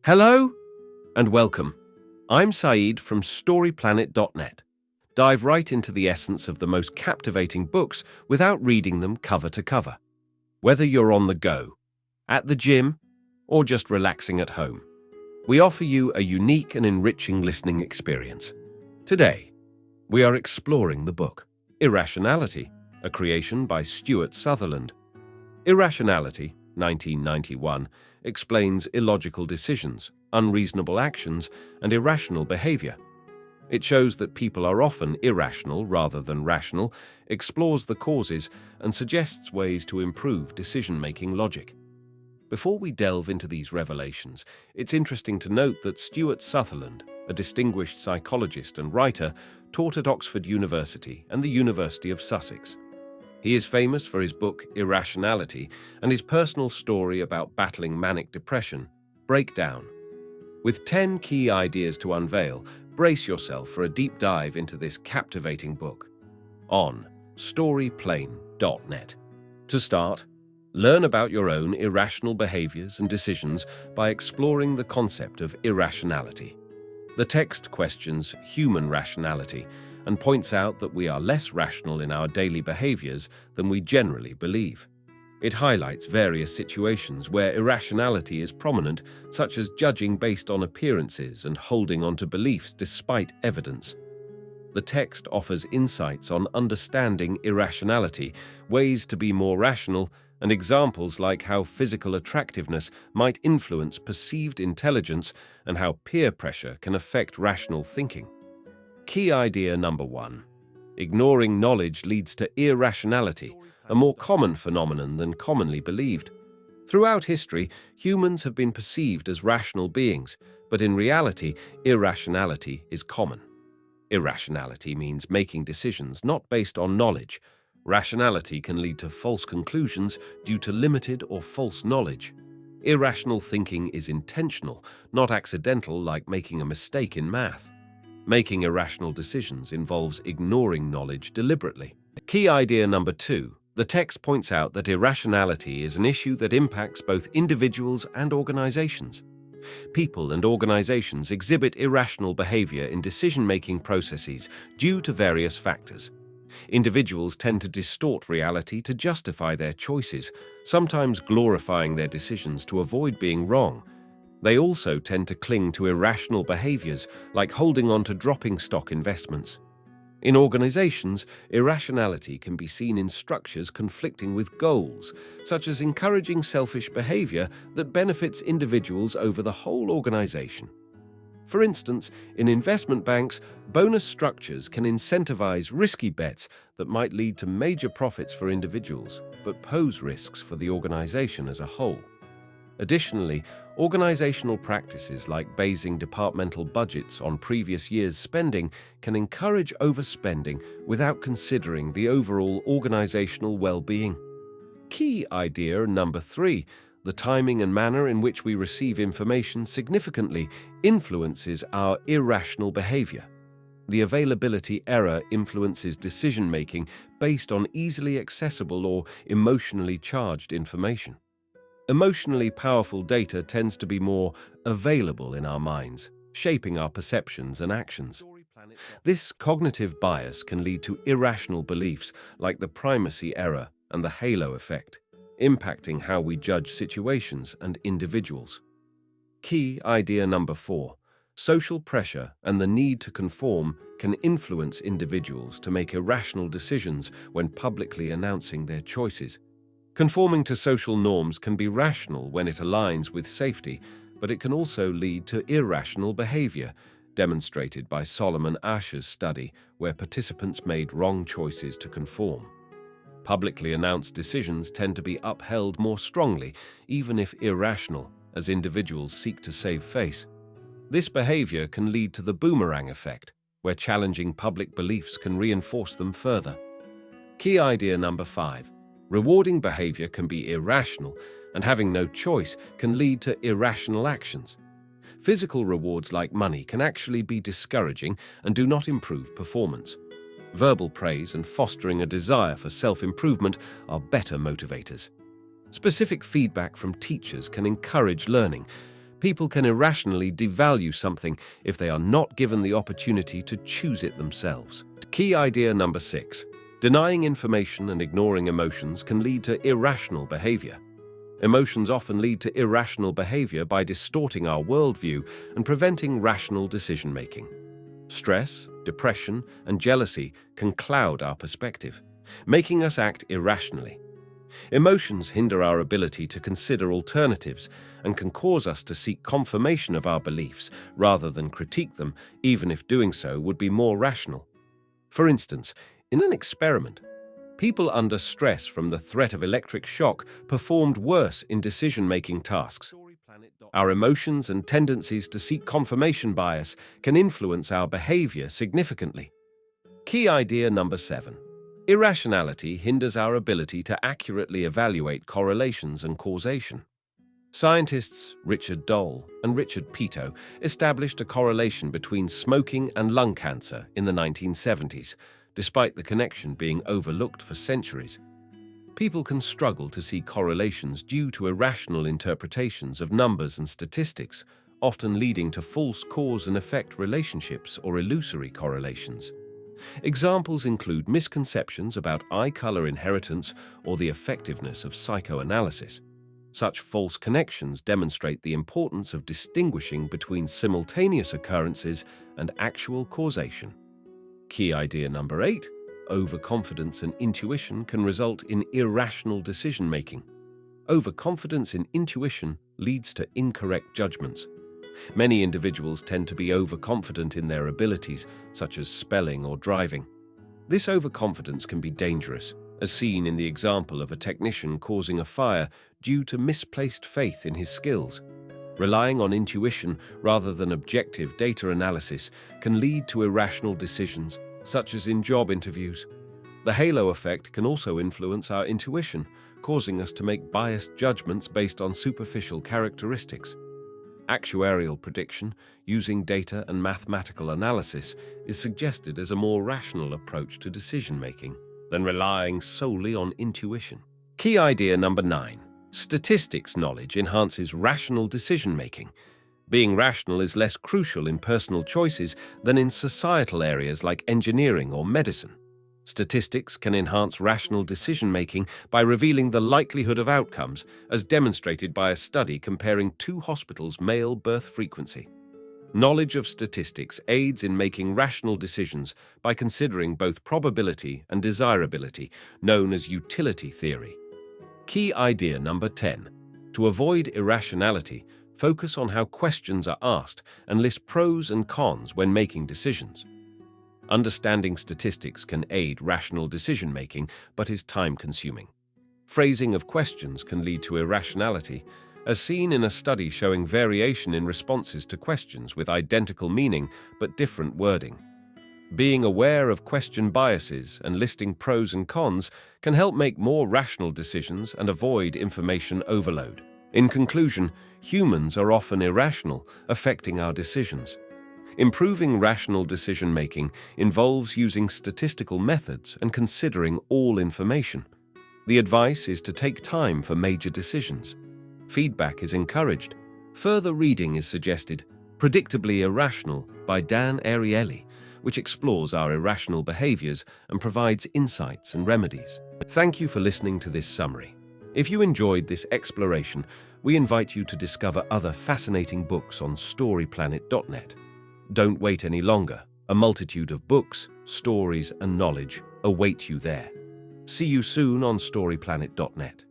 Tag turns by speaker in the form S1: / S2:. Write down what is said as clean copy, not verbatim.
S1: Hello and welcome. I'm Saeed from storyplanet.net. Dive right into the essence of the most captivating books without reading them cover to cover. Whether you're on the go, at the gym, or just relaxing at home, we offer you a unique and enriching listening experience. Today, we are exploring the book Irrationality, a creation by Stuart Sutherland. Irrationality, 1991, explains illogical decisions, unreasonable actions, and irrational behavior. It shows that people are often irrational rather than rational, explores the causes, and suggests ways to improve decision-making logic. Before we delve into these revelations, it's interesting to note that Stuart Sutherland, a distinguished psychologist and writer, taught at Oxford University and the University of Sussex. He is famous for his book Irrationality and his personal story about battling manic depression, Breakdown. With 10 key ideas to unveil, brace yourself for a deep dive into this captivating book on storyplanet.net. To start, learn about your own irrational behaviors and decisions by exploring the concept of irrationality. The text questions human rationality and points out that we are less rational in our daily behaviors than we generally believe. It highlights various situations where irrationality is prominent, such as judging based on appearances and holding on to beliefs despite evidence. The text offers insights on understanding irrationality, ways to be more rational, and examples like how physical attractiveness might influence perceived intelligence and how peer pressure can affect rational thinking. Key idea number 1. Ignoring knowledge leads to irrationality, a more common phenomenon than commonly believed. Throughout history, humans have been perceived as rational beings, but in reality, irrationality is common. Irrationality means making decisions not based on knowledge. Rationality can lead to false conclusions due to limited or false knowledge. Irrational thinking is intentional, not accidental, like making a mistake in math. Making irrational decisions involves ignoring knowledge deliberately. Key idea number 2. The text points out that irrationality is an issue that impacts both individuals and organizations. People and organizations exhibit irrational behavior in decision-making processes due to various factors. Individuals tend to distort reality to justify their choices, sometimes glorifying their decisions to avoid being wrong. They also tend to cling to irrational behaviors, like holding on to dropping stock investments. In organizations, irrationality can be seen in structures conflicting with goals, such as encouraging selfish behavior that benefits individuals over the whole organization. For instance, in investment banks, bonus structures can incentivize risky bets that might lead to major profits for individuals, but pose risks for the organization as a whole. Additionally, organizational practices like basing departmental budgets on previous year's spending can encourage overspending without considering the overall organizational well-being. Key idea number 3. The timing and manner in which we receive information significantly influences our irrational behavior. The availability error influences decision-making based on easily accessible or emotionally charged information. Emotionally powerful data tends to be more available in our minds, shaping our perceptions and actions. This cognitive bias can lead to irrational beliefs like the primacy error and the halo effect, impacting how we judge situations and individuals. Key idea number 4. Social pressure and the need to conform can influence individuals to make irrational decisions when publicly announcing their choices. Conforming to social norms can be rational when it aligns with safety, but it can also lead to irrational behavior, demonstrated by Solomon Asch's study, where participants made wrong choices to conform. Publicly announced decisions tend to be upheld more strongly, even if irrational, as individuals seek to save face. This behavior can lead to the boomerang effect, where challenging public beliefs can reinforce them further. Key idea number 5. Rewarding behavior can be irrational, and having no choice can lead to irrational actions. Physical rewards like money can actually be discouraging and do not improve performance. Verbal praise and fostering a desire for self-improvement are better motivators. Specific feedback from teachers can encourage learning, People can irrationally devalue something if they are not given the opportunity to choose it themselves. Key idea number 6. Denying information and ignoring emotions can lead to irrational behavior. Emotions often lead to irrational behavior by distorting our worldview and preventing rational decision-making. Stress, depression, and jealousy can cloud our perspective, making us act irrationally. Emotions hinder our ability to consider alternatives and can cause us to seek confirmation of our beliefs rather than critique them, even if doing so would be more rational. For instance, in an experiment, people under stress from the threat of electric shock performed worse in decision-making tasks. Our emotions and tendencies to seek confirmation bias can influence our behavior significantly. Key idea number 7. Irrationality hinders our ability to accurately evaluate correlations and causation. Scientists Richard Dole and Richard Peto established a correlation between smoking and lung cancer in the 1970s, despite the connection being overlooked for centuries. People can struggle to see correlations due to irrational interpretations of numbers and statistics, often leading to false cause and effect relationships or illusory correlations. Examples include misconceptions about eye color inheritance or the effectiveness of psychoanalysis. Such false connections demonstrate the importance of distinguishing between simultaneous occurrences and actual causation. Key idea number 8. Overconfidence and intuition can result in irrational decision-making. Overconfidence in intuition leads to incorrect judgments. Many individuals tend to be overconfident in their abilities, such as spelling or driving. This overconfidence can be dangerous, as seen in the example of a technician causing a fire due to misplaced faith in his skills. Relying on intuition rather than objective data analysis can lead to irrational decisions, such as in job interviews. The halo effect can also influence our intuition, causing us to make biased judgments based on superficial characteristics. Actuarial prediction, using data and mathematical analysis, is suggested as a more rational approach to decision-making than relying solely on intuition. Key idea number 9. Statistics knowledge enhances rational decision-making. Being rational is less crucial in personal choices than in societal areas like engineering or medicine. Statistics can enhance rational decision-making by revealing the likelihood of outcomes, as demonstrated by a study comparing 2 hospitals' male birth frequency. Knowledge of statistics aids in making rational decisions by considering both probability and desirability, known as utility theory. Key idea number 10. To avoid irrationality, focus on how questions are asked and list pros and cons when making decisions. Understanding statistics can aid rational decision-making, but is time-consuming. Phrasing of questions can lead to irrationality, as seen in a study showing variation in responses to questions with identical meaning but different wording. Being aware of question biases and listing pros and cons can help make more rational decisions and avoid information overload. In conclusion, humans are often irrational, affecting our decisions. Improving rational decision-making involves using statistical methods and considering all information. The advice is to take time for major decisions. Feedback is encouraged. Further reading is suggested. Predictably Irrational by Dan Ariely, which explores our irrational behaviors and provides insights and remedies. Thank you for listening to this summary. If you enjoyed this exploration, we invite you to discover other fascinating books on storyplanet.net. Don't wait any longer. A multitude of books, stories, and knowledge await you there. See you soon on storyplanet.net.